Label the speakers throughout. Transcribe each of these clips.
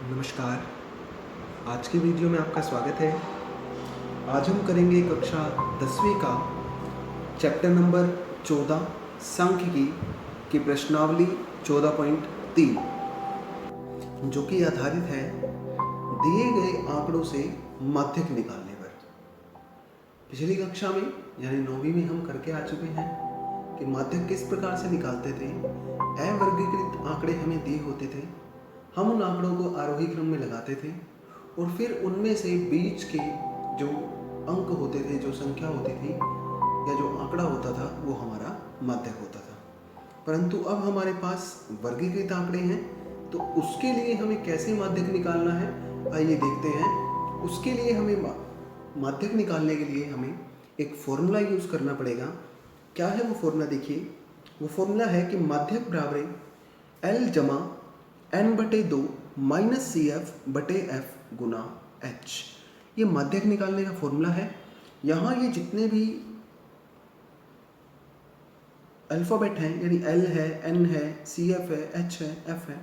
Speaker 1: नमस्कार। आज की वीडियो में आपका स्वागत है। आज हम करेंगे कक्षा 10वीं का चैप्टर नंबर 14 सांख्यिकी की प्रश्नावली 14.3, जो कि आधारित है दिए गए आंकड़ों से माध्यक निकालने पर। पिछली कक्षा में यानी 9वीं में हम करके आ चुके हैं कि माध्यक किस प्रकार से निकालते थे। अवर्गीकृत आंकड़े हमें दिए होते थे, हम उन आंकड़ों को आरोही क्रम में लगाते थे और फिर उनमें से बीच के जो अंक होते थे, जो संख्या होती थी या जो आंकड़ा होता था, वो हमारा माध्यक होता था। परंतु अब हमारे पास वर्गीकृत आंकड़े हैं, तो उसके लिए हमें कैसे माध्यक निकालना है, आइए देखते हैं। उसके लिए हमें माध्यक निकालने के लिए हमें एक फॉर्मूला यूज़ करना पड़ेगा। क्या है वो फॉर्मूला? देखिए, वो फॉर्मूला है कि माध्यक बराबर एल जमा एन बटे 2 माइनस सी एफ बटे एफ गुना एच। ये माध्यक निकालने का फॉर्मूला है। यहाँ ये जितने भी अल्फ़ाबेट हैं, यानी एल है, एन है, सी एफ है, एच है, एफ है,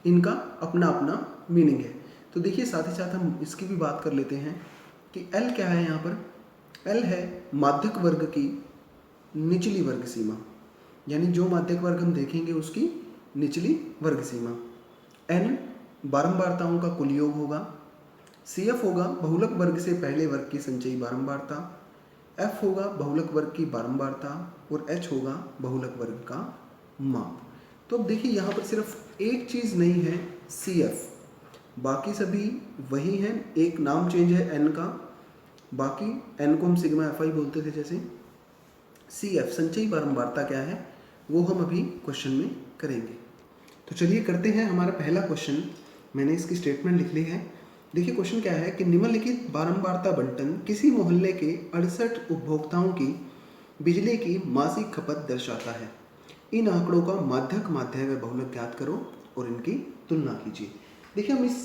Speaker 1: इनका अपना अपना मीनिंग है। तो देखिए, साथ ही साथ हम इसकी भी बात कर लेते हैं कि एल क्या है। यहाँ पर एल है माध्यक वर्ग की निचली वर्ग सीमा, यानी जो माध्यक वर्ग हम देखेंगे उसकी निचली वर्ग सीमा। एन बारंबारताओं का कुल योग होगा। सी एफ होगा बहुलक वर्ग से पहले वर्ग की संचयी बारंबारता। एफ होगा बहुलक वर्ग की बारंबारता और एच होगा बहुलक वर्ग का माप। तो अब देखिए, यहाँ पर सिर्फ एक चीज़ नहीं है, सी एफ, बाकी सभी वही हैं। एक नाम चेंज है एन का, बाकी एन को हम सिग्मा एफ आई बोलते थे। जैसे सी एफ संचयी बारंबारता क्या है, वो हम अभी क्वेश्चन में करेंगे। तो चलिए करते हैं हमारा पहला क्वेश्चन। मैंने इसकी स्टेटमेंट लिख ली है। देखिए, क्वेश्चन क्या है कि निम्नलिखित बारंबारता बंटन किसी मोहल्ले के 68 उपभोक्ताओं की बिजली की मासिक खपत दर्शाता है। इन आंकड़ों का माध्यक, माध्य व बहुलक ज्ञात करो और इनकी तुलना कीजिए। देखिए, हम इस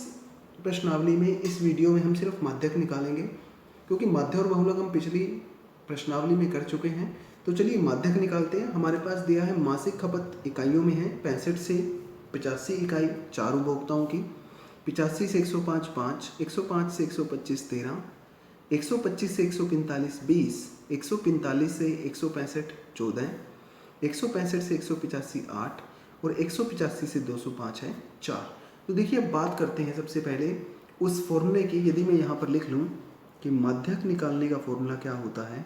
Speaker 1: प्रश्नावली में, इस वीडियो में हम सिर्फ माध्यक निकालेंगे, क्योंकि माध्य और बहुलक हम पिछली प्रश्नावली में कर चुके हैं। तो चलिए माध्यक निकालते हैं। हमारे पास दिया है मासिक खपत इकाइयों में है 65 से 85 इकाई चार उपभोक्ताओं की, 85 से 105 5, 105 से 125 13, 125 से 145 20, 145 से 165 14, 165 से 185 8 और 185 से 205 है 4। तो देखिए, अब बात करते हैं सबसे पहले उस फॉर्मूले की। यदि मैं यहाँ पर लिख लूँ कि माध्यक निकालने का फॉर्मूला क्या होता है,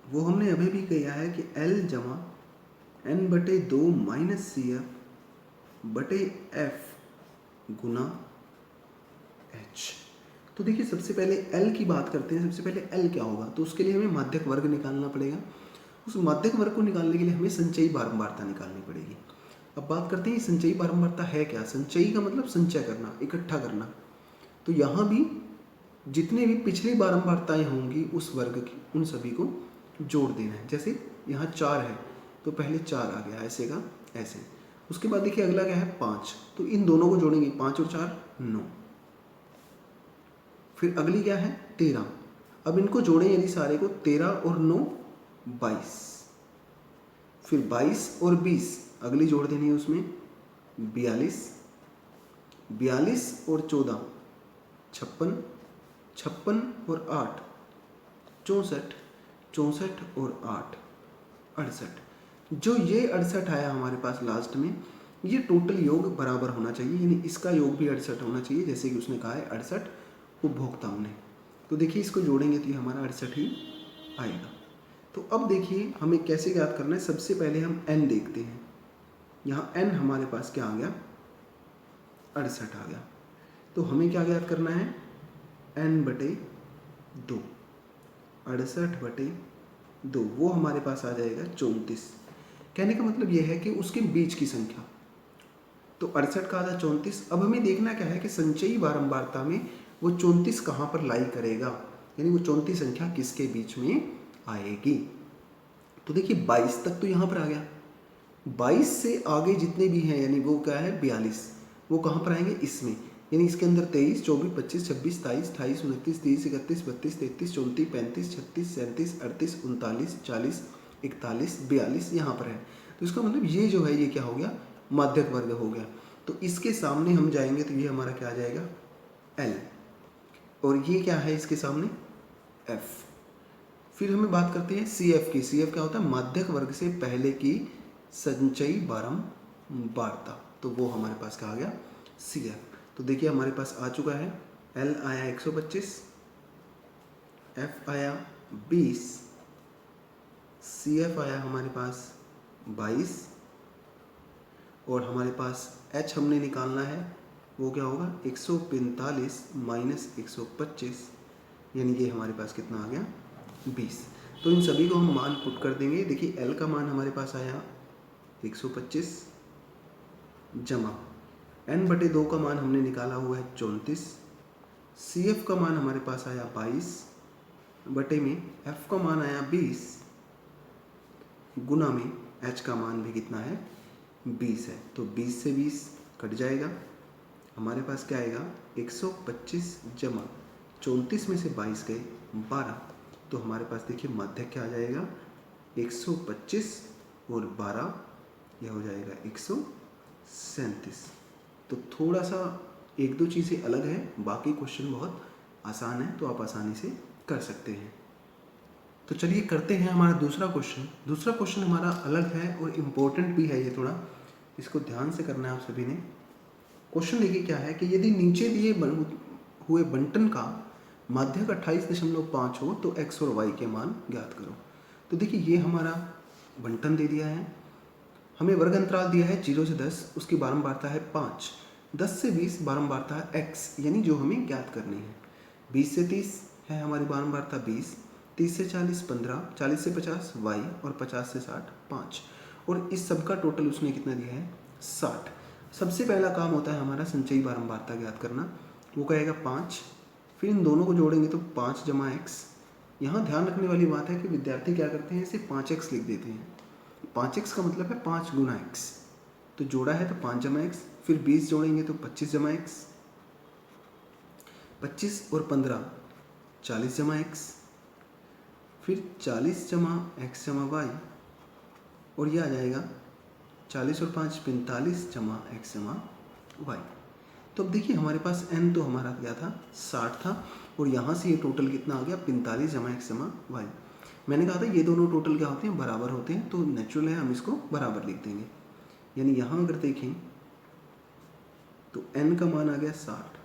Speaker 1: वो हमने अभी भी किया है कि L जमा एन बटे 2 माइनस सी एफ बटे एफ गुना एच। तो देखिए, सबसे पहले L की बात करते हैं। सबसे पहले L क्या होगा, तो उसके लिए हमें माध्यक वर्ग निकालना पड़ेगा। उस माध्यक वर्ग को निकालने के लिए हमें संचयी बारंबारता निकालनी पड़ेगी। अब बात करते हैं संचयी बारंबारता है क्या। संचयी का मतलब संचय करना, इकट्ठा करना। तो यहाँ भी जितने भी पिछली बारंबारताएं होंगी उस वर्ग की, उन सभी को जोड़ देना है। जैसे यहाँ 4 है तो पहले 4 आ गया, ऐसे का ऐसे। उसके बाद देखिए अगला क्या है 5, तो इन दोनों को जोड़ेंगे, 5 और 4 9। फिर अगली क्या है 13, अब इनको जोड़ें यदि सारे को, 13 और 9 22। फिर 22 और 20 अगली जोड़ देनी है, उसमें 42, 42 और 14 56, 56 और 8 64, 64 और 8 68। जो ये 68 आया हमारे पास लास्ट में, ये टोटल योग बराबर होना चाहिए, यानी इसका योग भी 68 होना चाहिए, जैसे कि उसने कहा है 68 उपभोक्ताओं ने। तो देखिए, इसको जोड़ेंगे तो ये हमारा 68 ही आएगा। तो अब देखिए हमें कैसे ज्ञात करना है। सबसे पहले हम n देखते हैं। यहाँ n हमारे पास क्या आ गया, 68 आ गया। तो हमें क्या ज्ञात करना है, n बटे 2, 68 बटे 2, वो हमारे पास आ जाएगा 34। कहने का मतलब यह है कि उसके बीच की संख्या, तो 68 का आधा 34। अब हमें देखना क्या है कि संचयी बारंबारता में वो 34 कहाँ पर लाई करेगा, यानी वो 34 संख्या किसके बीच में आएगी। तो देखिए 22 तक तो यहाँ पर आ गया, 22 से आगे जितने भी हैं, यानी वो क्या है 42, वो कहाँ पर आएंगे इसमें, यानी इसके अंदर 23 24 25 26 27 28 29 30 31 32 33 34 35 36 37 38 39 40 41, 42 यहाँ पर है। तो इसका मतलब ये जो है ये क्या हो गया, माध्यक वर्ग हो गया। तो इसके सामने हम जाएंगे तो ये हमारा क्या आ जाएगा, L, और ये क्या है इसके सामने, F। फिर हमें बात करते हैं CF की। CF क्या होता है, माध्यक वर्ग से पहले की संचयी बारंबारता। तो वो हमारे पास क्या आ गया, CF। तो देखिए हमारे पास आ चुका है, L आया 125, F आया 20, CF आया हमारे पास 22, और हमारे पास H हमने निकालना है, वो क्या होगा 145 माइनस 125, यानी ये हमारे पास कितना आ गया 20। तो इन सभी को हम मान पुट कर देंगे। देखिए L का मान हमारे पास आया 125 जमा n/2 का मान हमने निकाला हुआ है 34, CF का मान हमारे पास आया 22 बटे में F का मान आया 20 गुना में H का मान भी कितना है 20 है। तो 20 से 20 कट जाएगा, हमारे पास क्या आएगा 125 जमा 34 में से 22 गए 12। तो हमारे पास देखिए माध्यक क्या आ जाएगा 125 और 12, यह हो जाएगा 137। तो थोड़ा सा एक दो चीज़ें अलग है, बाकी क्वेश्चन बहुत आसान है, तो आप आसानी से कर सकते हैं। तो चलिए करते हैं हमारा दूसरा क्वेश्चन। दूसरा क्वेश्चन हमारा अलग है और इम्पोर्टेंट भी है, ये थोड़ा इसको ध्यान से करना है आप सभी ने। क्वेश्चन देखिए क्या है कि यदि नीचे दिए हुए बंटन का माध्यक 28.5 हो तो x और y के मान ज्ञात करो। तो देखिए ये हमारा बंटन दे दिया है, हमें वर्ग अंतराल दिया है 0 से 10, उसकी बारंबारता है 5, 10 से 20 बारंबारता है x, यानी जो हमें ज्ञात करनी है। 20 से 30 है हमारी बारंबारता 20, 30 से 40 15, 40 से 50 y, और 50 से 60 5, और इस सब का टोटल उसने कितना दिया है 60। सबसे पहला काम होता है हमारा संचयी बारंबारता ज्ञात करना, वो कहेगा 5, फिर इन दोनों को जोड़ेंगे तो 5 जमा x। यहाँ ध्यान रखने वाली बात है कि विद्यार्थी क्या करते हैं, इसे 5x लिख देते हैं। 5x का मतलब है 5 गुना x, तो जोड़ा है तो 5 जमा x, फिर 20 जोड़ेंगे तो 25 जमा x, 25 और 15 40 जमा x, फिर 40 जमा x जमा y, और यह आ जाएगा 40 और 5 45 जमा x जमा y। तो अब देखिए हमारे पास n तो हमारा क्या था 60 था, और यहाँ से ये टोटल कितना आ गया 45 जमा x जमा y। मैंने कहा था ये दोनों टोटल क्या होते हैं, बराबर होते हैं, तो नेचुरल है हम इसको बराबर लिख देंगे। यानी यहाँ अगर देखें तो n का मान आ गया 60,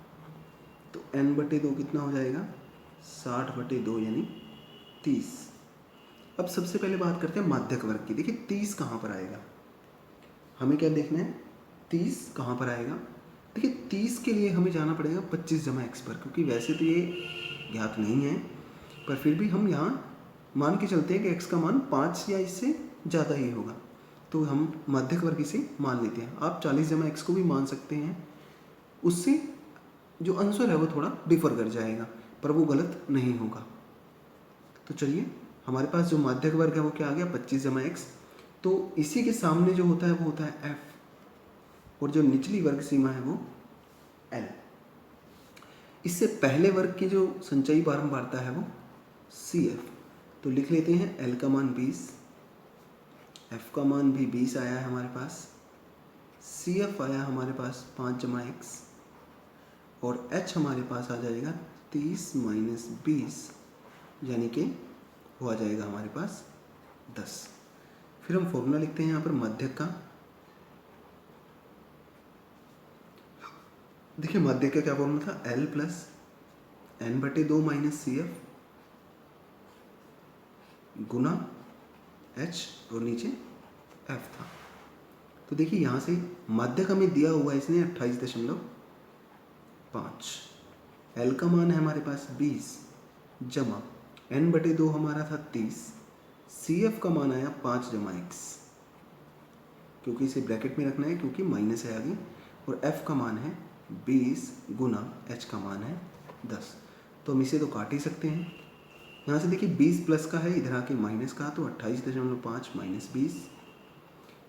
Speaker 1: तो n/2 कितना हो जाएगा 60/2 यानी 30। अब सबसे पहले बात करते हैं माध्यक वर्ग की। देखिए 30 कहाँ पर आएगा, हमें क्या देखना है 30 कहाँ पर आएगा। देखिए 30 के लिए हमें जाना पड़ेगा 25 जमा x पर, क्योंकि वैसे तो ये ज्ञात नहीं है, पर फिर भी हम यहाँ मान के चलते हैं कि x का मान 5 या इससे ज़्यादा ही होगा, तो हम माध्यक वर्ग इसे मान लेते हैं। आप 40 जमा x को भी मान सकते हैं, उससे जो आंसर है वो थोड़ा डिफर कर जाएगा, पर वो गलत नहीं होगा। तो चलिए हमारे पास जो माध्यक वर्ग है वो क्या आ गया 25 जमा x। तो इसी के सामने जो होता है वो होता है f, और जो निचली वर्ग सीमा है वो L। इससे पहले वर्ग की जो संचयी बारंबारता है वो CF। तो लिख लेते हैं L का मान 20, F का मान भी 20 आया है हमारे पास, CF आया हमारे पास 5 जमा x, और H हमारे पास आ जाएगा 30 माइनस 20, यानी कि वो आ जाएगा हमारे पास 10। फिर हम फॉर्मूला लिखते हैं यहाँ पर माध्यक का। देखिए माध्यक का क्या फॉर्मूला था, L plus n/2 minus CF गुना H, और नीचे F था। तो देखिए यहाँ से माध्यक हमें दिया हुआ है इसने 28.5, L का मान है हमारे पास 20 जमा n/2 हमारा था 30, CF का मान आया 5 जमा x, क्योंकि इसे ब्रैकेट में रखना है क्योंकि माइनस है आगे, और F का मान है 20 गुना H का मान है 10। तो हम इसे तो काट ही सकते हैं। यहाँ से देखिए 20 प्लस का है, इधर आके माइनस का, तो 28.5 माइनस 20,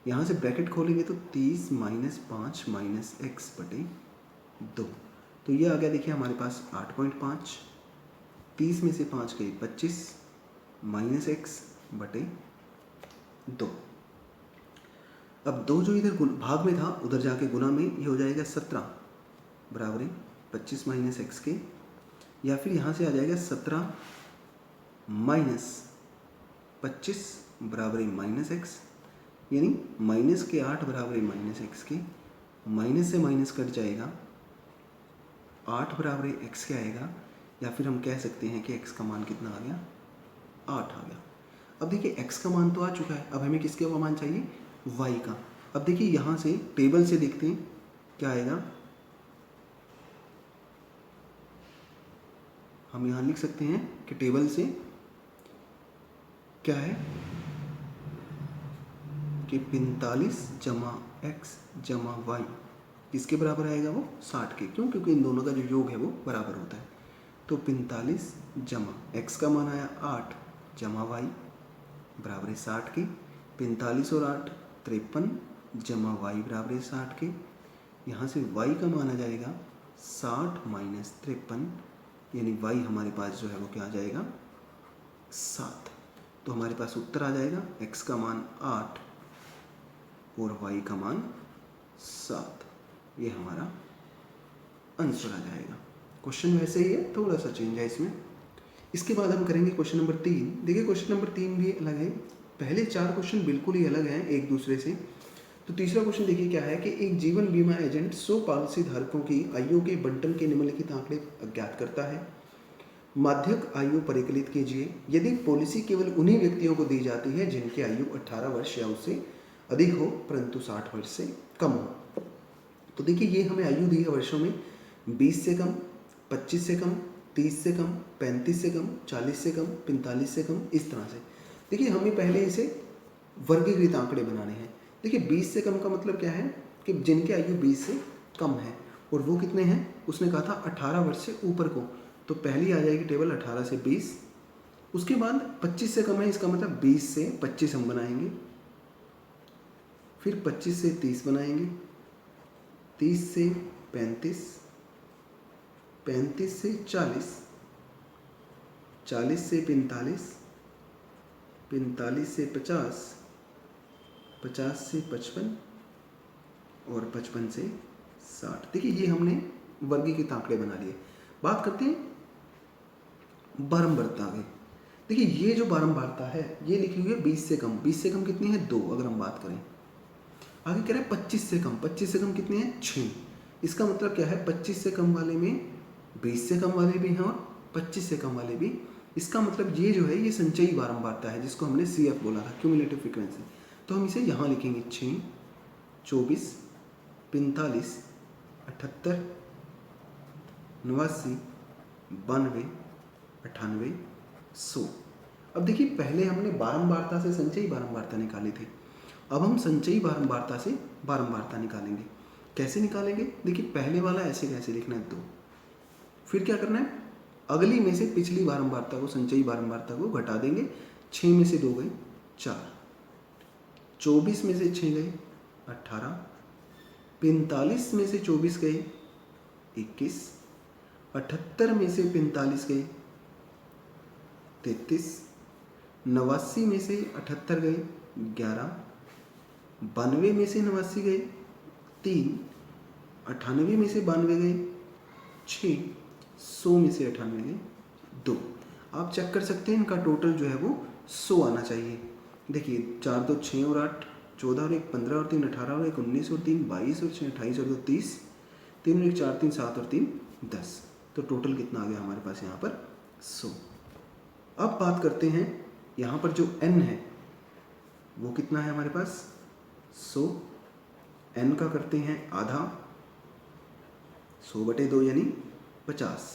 Speaker 1: यहाँ से ब्रैकेट खोलेंगे तो 30 माइनस 5 माइनस x/2। तो ये आ गया देखिए हमारे पास 8.5, 30 में से 5 गए 25 माइनस x/2। 2। अब 2 जो इधर भाग में था उधर जाके गुना में ये हो जाएगा 17 बराबर है 25 माइनस एक्स के, या फिर यहाँ से आ जाएगा 17 माइनस 25 बराबर है माइनस एक्स, यानी माइनस के 8 बराबर है माइनस एक्स के, माइनस से माइनस कट जाएगा 8 बराबर है एक्स के आएगा, या फिर हम कह सकते हैं कि एक्स का मान कितना आ गया 8 आ गया। अब देखिए x का मान तो आ चुका है, अब हमें किसके मान चाहिए y का। अब देखिए यहाँ से टेबल से देखते हैं क्या आएगा, हम यहाँ लिख सकते हैं कि टेबल से क्या है कि 45 जमा x जमा y किसके बराबर आएगा वो 60 के, क्यों, क्योंकि इन दोनों का जो योग है वो बराबर होता है। तो 45 जमा x का मान आया 8 जमा y बराबर है 60 के, 45 और 8 53 जमा y बराबर है 60 के, यहाँ से y का मान आ जाएगा 60 माइनस 53, यानी y हमारे पास जो है वो क्या आ जाएगा 7। तो हमारे पास उत्तर आ जाएगा x का मान 8 और y का मान 7, ये हमारा आंसर आ जाएगा। क्वेश्चन वैसे ही है, थोड़ा सा चेंज है इसमें। इसके बाद हम करेंगे क्वेश्चन नंबर 3। देखिए क्वेश्चन नंबर 3 भी अलग है, पहले 4 क्वेश्चन बिल्कुल ही अलग हैं एक दूसरे से। तो तीसरा क्वेश्चन देखिए क्या है कि एक जीवन बीमा एजेंट 100 पॉलिसी धारकों की आयु के बंटन के निम्नलिखित आंकड़े अज्ञात करता है। माध्यक आयु परिकलित कीजिए। यदि पॉलिसी केवल उन्हीं व्यक्तियों को दी जाती है जिनकी आयु 18 वर्ष या उससे अधिक हो परंतु 60 वर्ष से कम हो। तो देखिए ये हमें आयु दी है वर्षों में 20 से कम, 25 से कम, 30 से कम, 35 से कम, 40 से कम, 45 से कम, इस तरह से। देखिए हमें पहले इसे वर्गीकृत आंकड़े बनाने हैं। देखिए 20 से कम का मतलब क्या है कि जिनकी आयु 20 से कम है, और वो कितने हैं, उसने कहा था 18 वर्ष से ऊपर को, तो पहली आ जाएगी टेबल 18 से 20। उसके बाद 25 से कम है, इसका मतलब 20 से 25 हम बनाएंगे, फिर 25 से 30 बनाएंगे, 30 से 35, 35 से 40, 40 से 45, 45 से 50, 50 से 55 और 55 से 60। देखिए ये हमने वर्गीकृत आंकड़े बना लिए। बात करते हैं बारंबारता की। देखिए ये जो बारंबारता है ये लिखी हुई है 20 से कम। 20 से कम कितनी है 2, अगर हम बात करें। आगे कह रहे हैं 25 से कम। 25 से कम कितने हैं 6। इसका मतलब क्या है 25 से कम वाले में 20 से कम वाले भी हैं और 25 से कम वाले भी। इसका मतलब ये जो है ये संचयी बारंबारता है, जिसको हमने CF बोला था, क्यूमुलेटिव फ्रीक्वेंसी। तो हम इसे यहाँ लिखेंगे 6, 24, 45, 78, 89, 92, 98, 100। अब देखिए पहले हमने बारंबारता से संचयी बारंबारता निकाली थी, अब हम संचयी बारंबारता से बारंबारता निकालेंगे। कैसे निकालेंगे, देखिए पहले वाला ऐसे कैसे लिखना है 2, फिर क्या करना है अगली में से पिछली बारंबारता को, संचयी बारंबारता को घटा देंगे। 6 में से 2 गए 4, 24 में से 6 गए 18, 45 में से 24 गए 21, 78 में से 45 गए 33, 89 में से 78 गए 11, 92 में से 89 गए 3, 98 में से 92 गए 6, 100 में से 98 गए 2। आप चेक कर सकते हैं इनका टोटल जो है वो 100 आना चाहिए। देखिए 4 2 6 और 8 14 और 1 15 और 3 18 और 1 19 और 3 22 और 6 28 और 2 30, 3 और 1 4 3 7 और 3 10। तो टोटल कितना आ गया हमारे पास यहाँ पर 100। अब बात करते हैं यहाँ पर जो n है वो कितना है हमारे पास 100। n का करते हैं आधा, 100/2 यानी 50।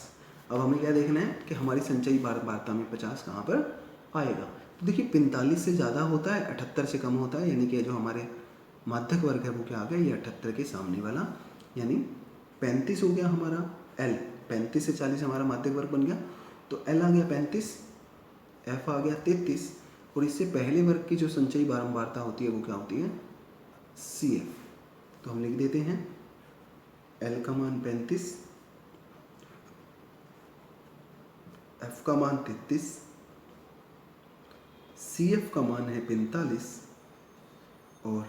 Speaker 1: अब हमें क्या देखना है कि हमारी संचयी बारंबारता में 50 कहाँ पर आएगा। तो देखिए 45 से ज़्यादा होता है, 78 से कम होता है, यानी कि जो हमारे माध्यक वर्ग है वो क्या आ गया, ये 78 के सामने वाला, यानी 35 हो गया हमारा L। 35 से 40 हमारा माध्यक वर्ग बन गया, तो L आ गया 35, F आ गया 33, और इससे पहले वर्ग की जो संचयी बारंबारता होती है वो क्या होती है CF। तो हम लिख देते हैं L का मान 35, F का मान 33, CF का मान है 45 और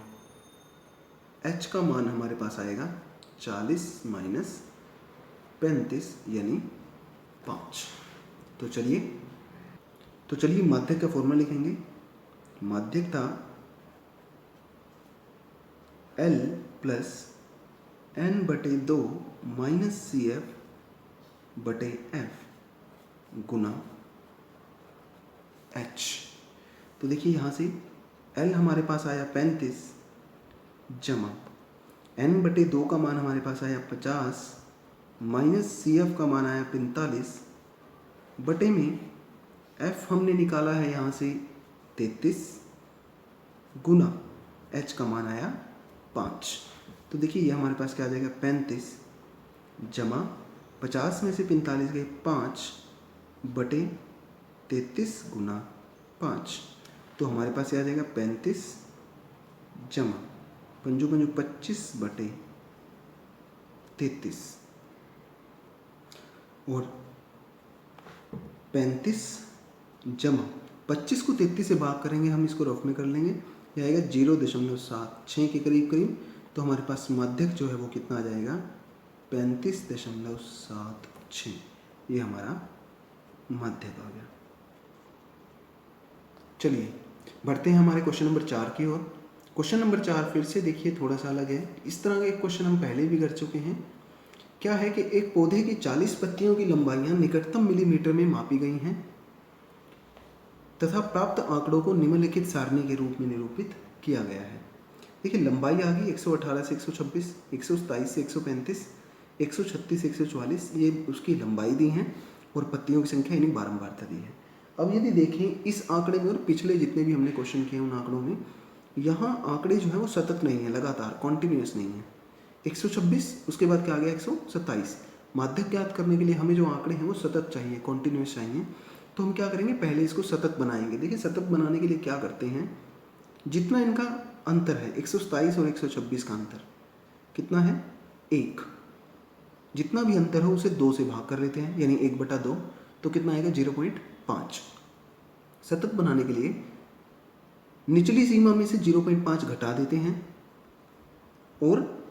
Speaker 1: h का मान हमारे पास आएगा 40 माइनस 35 यानी 5। तो चलिए माध्यक का फॉर्मूला लिखेंगे। माध्यक था L plus n/2 minus CF/F गुना H। तो देखिए यहाँ से L हमारे पास आया 35 जमा n/2 का मान हमारे पास आया 50 माइनस CF का मान आया 45 बटे में F हमने निकाला है यहाँ से 33 गुना H का मान आया 5। तो देखिए ये हमारे पास क्या आ जाएगा 35 जमा 50 में से 45 गए 5 बटे 33 गुना 5। तो हमारे पास ये आ जाएगा 35 जमा 5 5 25 बटे 33 और 35 जमा 25 को 33 से भाग करेंगे, हम इसको रफ में कर लेंगे, ये आएगा 0.76 के करीब। तो हमारे पास माध्यक जो है वो कितना आ जाएगा 35.76। ये हमारा माध्यक आ गया। चलिए बढ़ते हैं हमारे क्वेश्चन नंबर 4 की ओर। क्वेश्चन नंबर 4 फिर से देखिए थोड़ा सा अलग है। इस तरह का एक क्वेश्चन हम पहले भी कर चुके हैं। क्या है कि एक पौधे की 40 पत्तियों की लंबाइयां निकटतम मिलीमीटर में मापी गई हैं तथा प्राप्त आंकड़ों को निम्नलिखित सारणी के रूप में निरूपित किया गया है। देखिए लंबाई आ गई 118 से 126, 127 से 135, 136 से 144, ये उसकी लंबाई दी है और पत्तियों की संख्या यानी बारंबारता दी है। अब यदि देखें इस आंकड़े में और पिछले जितने भी हमने क्वेश्चन किए उन आंकड़ों में, यहाँ आंकड़े जो है वो सतत नहीं है, लगातार कॉन्टिन्यूस नहीं है। 126 उसके बाद क्या आ गया 127। माध्यक ज्ञात करने के लिए हमें जो आंकड़े हैं वो सतत चाहिए, कॉन्टिन्यूस चाहिए। तो हम क्या करेंगे, पहले इसको सतत बनाएंगे। देखिए सतत बनाने के लिए क्या करते हैं, जितना इनका अंतर है 127 और 126 का अंतर कितना है 1, जितना भी अंतर हो उसे 2 से भाग कर लेते हैं यानी 1/2। तो कितना आएगा 0.5। सतत बनाने के लिए निचली सीमा में से 0.5 घटा देते हैं और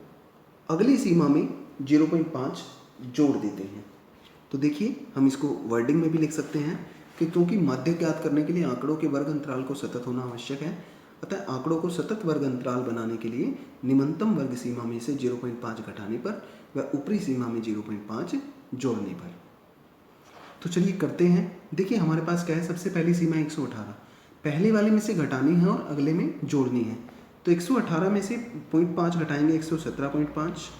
Speaker 1: अगली सीमा में 0.5 जोड़ देते हैं। तो देखिए हम इसको वर्डिंग में भी लिख सकते हैं कि क्योंकि माध्यक ज्ञात करने के लिए आंकड़ों के वर्ग अंतराल को सतत होना आवश्यक है, अतः आंकड़ों को सतत वर्ग अंतराल बनाने के लिए निम्नतम वर्ग सीमा में से 0.5 घटाने पर व ऊपरी सीमा में 0.5 जोड़ने पर। तो चलिए करते हैं। देखिए हमारे पास क्या है, सबसे पहली सीमा 118, पहले वाले में से घटानी है और अगले में जोड़नी है। तो 118 में से 0.5 घटाएंगे 117.5,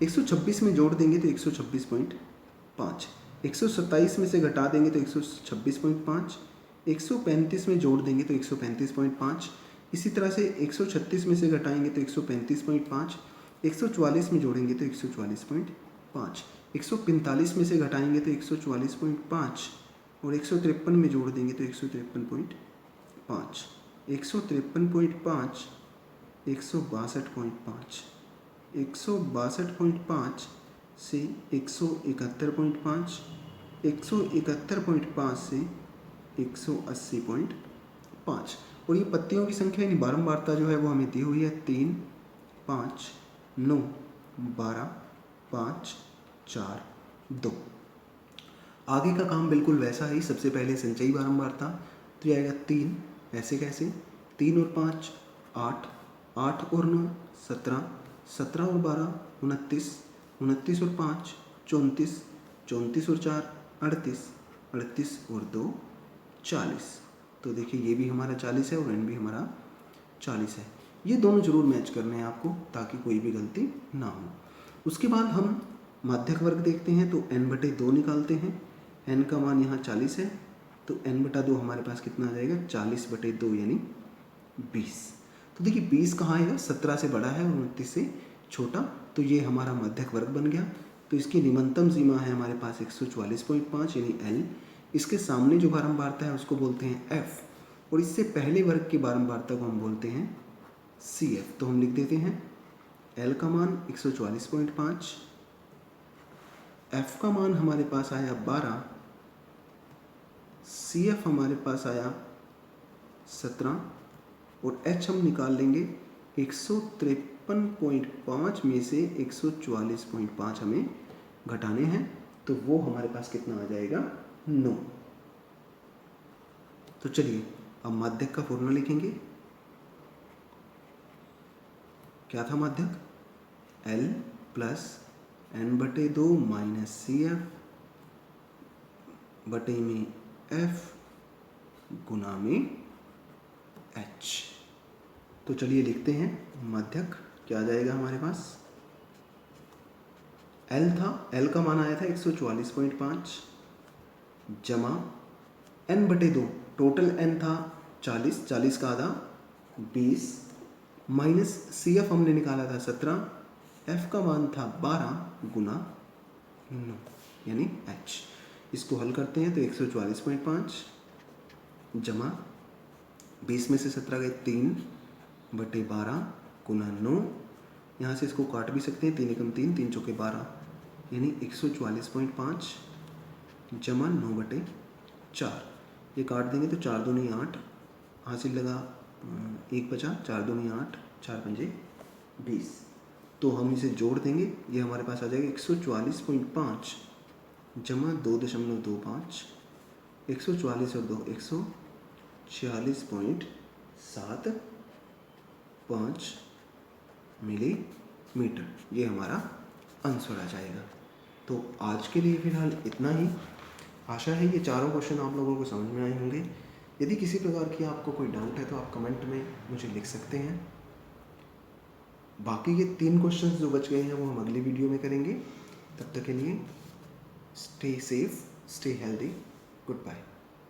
Speaker 1: 126 में जोड़ देंगे तो 126.5, 127 में से घटा देंगे तो 126.5, 135 में जोड़ देंगे तो 135.5, इसी तरह से 136 में से घटाएंगे तो 135.5, 144 में जोड़ेंगे तो 144.5, 145 में से घटाएंगे तो 144.5 और 153 में जोड़ देंगे तो 153.5, 153.5, 162.5, 162.5 से 171.5, 171.5 से 180.5। और ये पत्तियों की संख्या यानी बारंबारता जो है वो हमें दी हुई है 3, 5, 9, 12, 5, 4, 2। आगे का काम बिल्कुल वैसा ही। सबसे पहले संचयी बारंबारता, तो ये आएगा 3, ऐसे कैसे 3 और 5 8, 8 और 9 17, 17 और 12 29, 29 और 5 34, 34 और 4 38, 38 और 2 40। तो देखिए ये भी हमारा 40 है और एन भी हमारा 40 है। ये दोनों जरूर मैच करने हैं आपको ताकि कोई भी गलती ना हो। उसके बाद हम माध्यक वर्ग देखते हैं। तो n/2 निकालते हैं। n का मान यहाँ 40 है तो n/2 हमारे पास कितना आ जाएगा 40/2 यानी 20। तो देखिए 20 कहाँ आएगा, 17 से बड़ा है और 29 से छोटा, तो ये हमारा माध्यक वर्ग बन गया। तो इसकी निम्नतम सीमा है हमारे पास 144.5 यानी L। इसके सामने जो बारंबारता है उसको बोलते हैं F और इससे पहले वर्ग की बारंबारता को हम बोलते हैं CF। तो हम लिख देते हैं L का मान 144.5, F का मान हमारे पास आया 12, CF हमारे पास आया 17 और h हम निकाल लेंगे 153.5 में से 144.5 हमें घटाने हैं, तो वो हमारे पास कितना आ जाएगा 9। तो चलिए अब माध्यक का फॉर्मूला लिखेंगे। क्या था माध्यक? L plus n/2 minus CF बटे में F गुना में H। तो चलिए लिखते हैं माध्यक क्या आ जाएगा हमारे पास। L था, L का मान आया था 144.5 जमा n/2, टोटल n था 40, 40 का आधा 20 माइनस CF हमने निकाला था 17, F का मान था 12 गुना 9 यानी H। इसको हल करते हैं तो 144.5 जमा 20 में से 17 गए 3/12 गुना 9, यहाँ से इसको काट भी सकते हैं, 3 एकम 3, 3 चौके 12 यानी 144.5 जमा 9/4। ये काट देंगे तो 4 दूनी 8 हासिल लगा, 1 बचा, 4 दूनी 8, 4 पंजे 20। तो हम इसे जोड़ देंगे, ये हमारे पास आ जाएगा 144.5 जमा 2.25, 144 और 2 146.75 मिलीमीटर, ये हमारा आंसर आ जाएगा। तो आज के लिए फ़िलहाल इतना ही। आशा है ये चारों क्वेश्चन आप लोगों को समझ में आए होंगे। यदि किसी प्रकार की आपको कोई डाउट है तो आप कमेंट में मुझे लिख सकते हैं। बाकी ये 3 क्वेश्चंस जो बच गए हैं वो हम अगली वीडियो में करेंगे। तब तक के लिए stay safe, stay healthy, good bye.